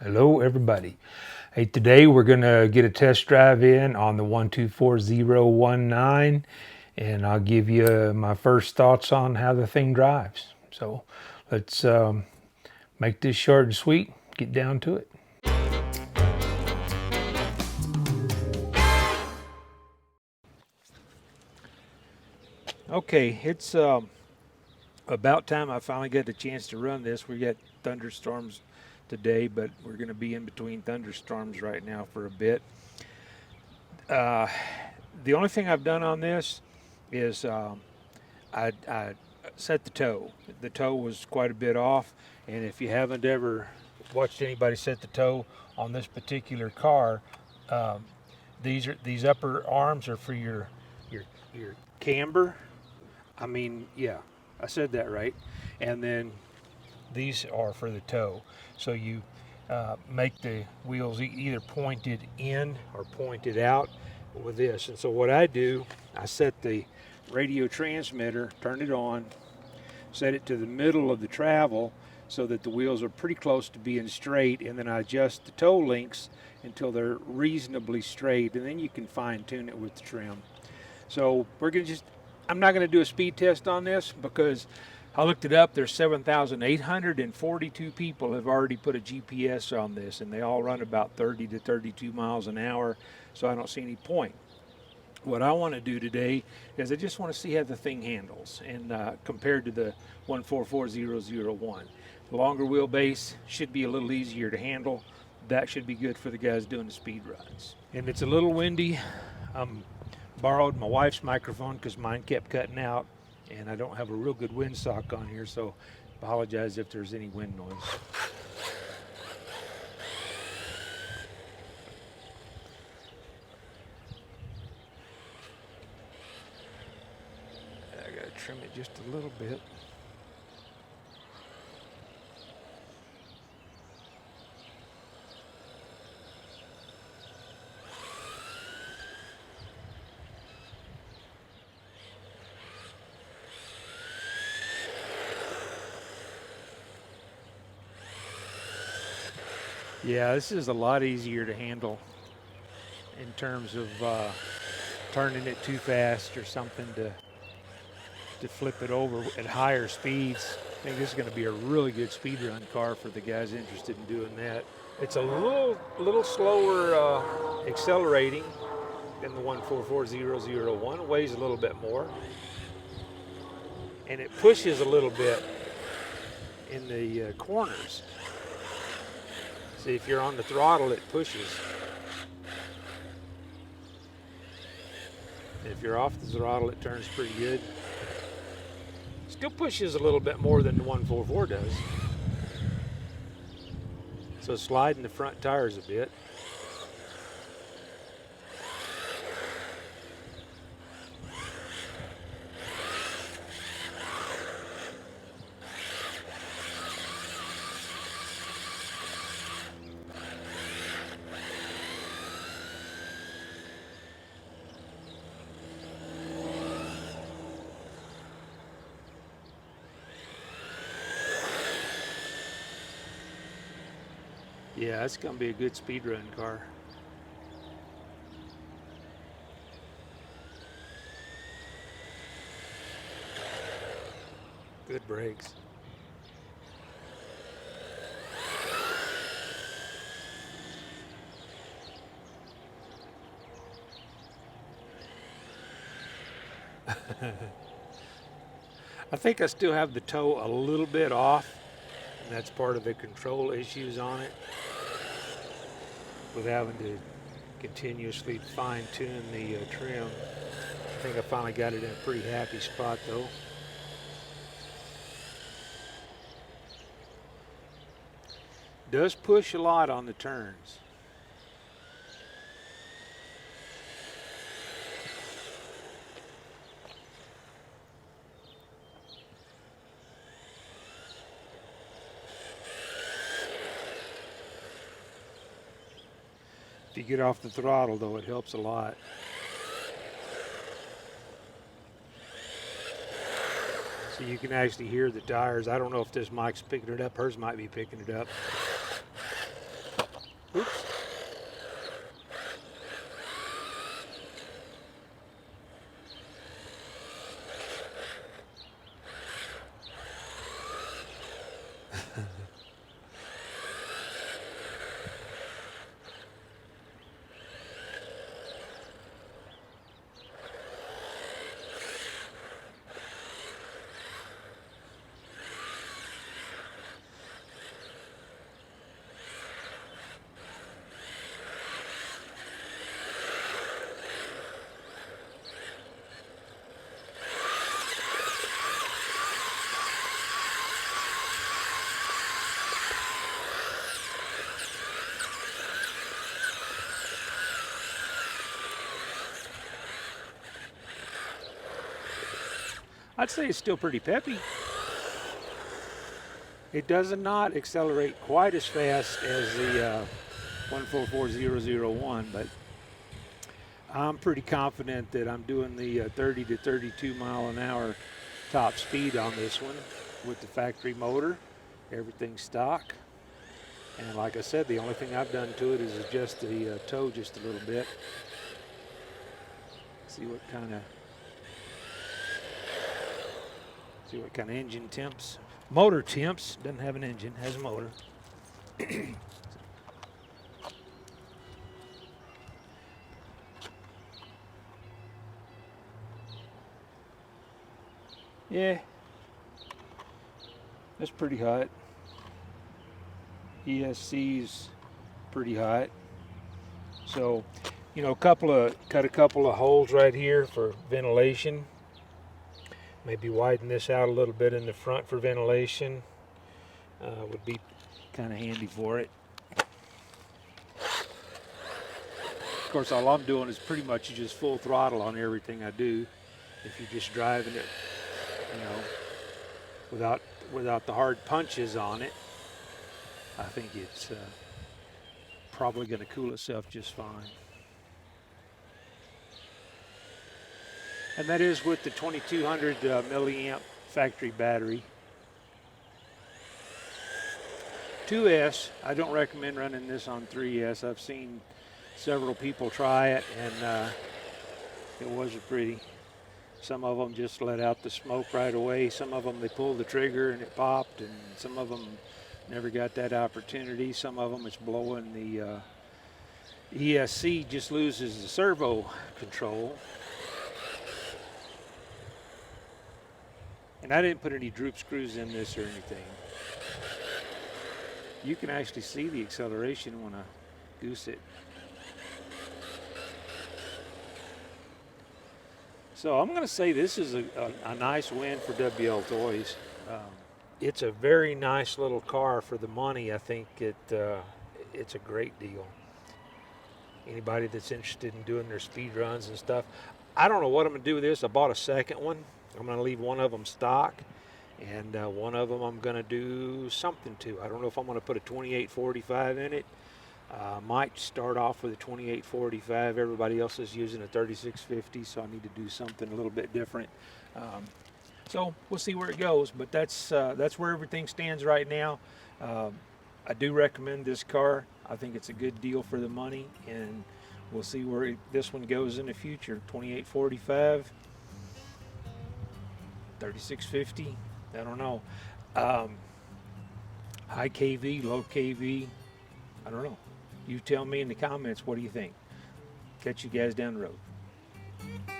Hello everybody. Hey, today we're gonna get a test drive in on the 124019 and I'll give you my first thoughts on how the thing drives. So let's make this short and sweet, get down to it. Okay, it's about time I finally got the chance to run this. We got thunderstorms today, but we're going to be in between thunderstorms right now for a bit. The only thing I've done on this is I set the toe. The toe was quite a bit off, and if you haven't ever watched anybody set the toe on this particular car, these upper arms are for your camber. I mean, yeah, I said that right. And then these are for the toe. So you make the wheels either pointed in or pointed out with this. And so what I do, I set the radio transmitter, turn it on, set it to the middle of the travel so that the wheels are pretty close to being straight, and then I adjust the toe links until they're reasonably straight, and then you can fine tune it with the trim. So I'm not going to do a speed test on this because I looked it up. There's 7,842 people have already put a GPS on this, and they all run about 30 to 32 miles an hour, so I don't see any point. What I want to do today is I just want to see how the thing handles, and compared to the 144001. The longer wheelbase should be a little easier to handle. That should be good for the guys doing the speed runs. And it's a little windy. Borrowed my wife's microphone because mine kept cutting out, and I don't have a real good windsock on here, so apologize if there's any wind noise. I gotta trim it just a little bit. Yeah, this is a lot easier to handle in terms of turning it too fast or something to flip it over at higher speeds. I think this is going to be a really good speed run car for the guys interested in doing that. It's a little slower accelerating than the 144001. It weighs a little bit more, and it pushes a little bit in the corners. See, if you're on the throttle, it pushes. If you're off the throttle, it turns pretty good. Still pushes a little bit more than the 144 does. So sliding the front tires a bit. Yeah, it's going to be a good speed run car. Good brakes. I think I still have the toe a little bit off, and that's part of the control issues on it, with having to continuously fine tune the trim. I think I finally got it in a pretty happy spot though. Does push a lot on the turns. If you get off the throttle though, it helps a lot. So you can actually hear the tires. I don't know if this mic's picking it up. Hers might be picking it up. Oops. I'd say it's still pretty peppy. It does not accelerate quite as fast as the 144001, but I'm pretty confident that I'm doing the 30 to 32 mile an hour top speed on this one with the factory motor. Everything's stock. And like I said, the only thing I've done to it is adjust the toe just a little bit. See what kind of engine temps. Motor temps. Doesn't have an engine, has a motor. Yeah, that's pretty hot. ESC's pretty hot. So, you know, cut a couple of holes right here for ventilation. Maybe widen this out a little bit in the front for ventilation. Would be kind of handy for it. Of course, all I'm doing is pretty much just full throttle on everything I do. If you're just driving it, you know, without the hard punches on it, I think it's probably going to cool itself just fine. And that is with the 2200 milliamp factory battery. 2S, I don't recommend running this on 3S. I've seen several people try it, and it wasn't pretty. Some of them just let out the smoke right away. Some of them, they pulled the trigger and it popped, and some of them never got that opportunity. Some of them, it's blowing the ESC just loses the servo control. And I didn't put any droop screws in this or anything. You can actually see the acceleration when I goose it. So I'm going to say this is a nice win for WLtoys. It's a very nice little car for the money. I think it's a great deal. Anybody that's interested in doing their speed runs and stuff. I don't know what I'm going to do with this. I bought a second one. I'm going to leave one of them stock, and one of them I'm going to do something to. I don't know if I'm going to put a 2845 in it. Might start off with a 2845. Everybody else is using a 3650, so I need to do something a little bit different. So we'll see where it goes, but that's where everything stands right now. I do recommend this car. I think it's a good deal for the money, and we'll see where this one goes in the future. 2845. 3650, I don't know. High KV, low KV, I don't know. You tell me in the comments, what do you think? Catch you guys down the road.